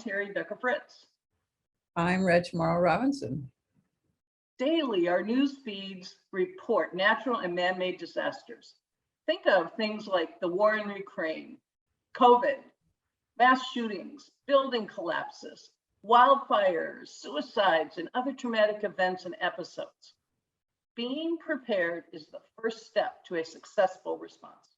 Terry Becker Fritz. I'm Reg Morrow Robinson. Daily, our news feeds report natural and man-made disasters. Think of things like the war in Ukraine, COVID, mass shootings, building collapses, wildfires, suicides, and other traumatic events and episodes. Being prepared is the first step to a successful response.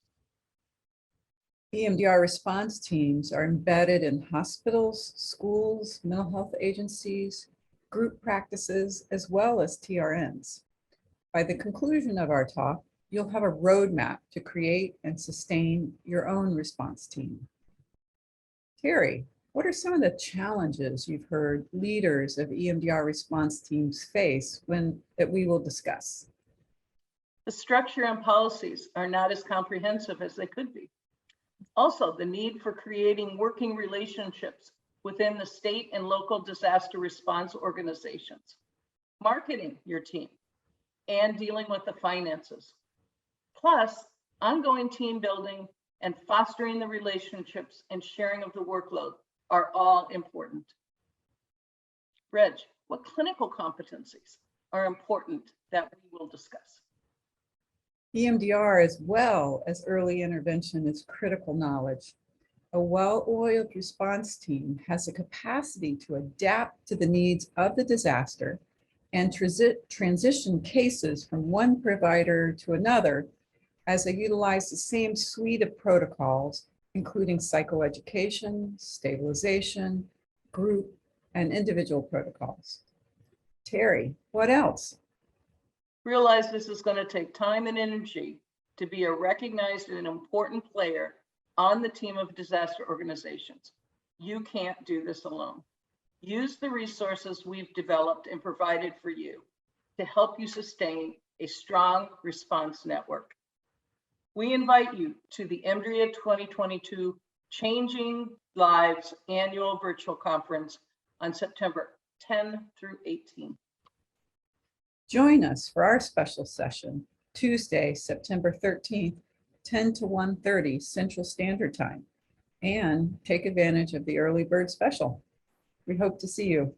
EMDR response teams are embedded in hospitals, schools, mental health agencies, group practices, as well as TRNs. By the conclusion of our talk, you'll have a roadmap to create and sustain your own response team. Terry, what are some of the challenges you've heard leaders of EMDR response teams face that we will discuss? The structure and policies are not as comprehensive as they could be. Also, the need for creating working relationships within the state and local disaster response organizations, marketing your team, and dealing with the finances. Plus, ongoing team building and fostering the relationships and sharing of the workload are all important. Reg, what clinical competencies are important that we will discuss? EMDR, as well as early intervention, is critical knowledge. A well-oiled response team has the capacity to adapt to the needs of the disaster and transition cases from one provider to another as they utilize the same suite of protocols, including psychoeducation, stabilization, group, and individual protocols. Terry, what else? Realize this is going to take time and energy to be a recognized and important player on the team of disaster organizations. You can't do this alone. Use the resources we've developed and provided for you to help you sustain a strong response network. We invite you to the EMDR 2022 Changing Lives Annual Virtual Conference on September 10 through 18. Join us for our special session, Tuesday, September 13th, 10 to 1:30 Central Standard Time, and take advantage of the early bird special. We hope to see you.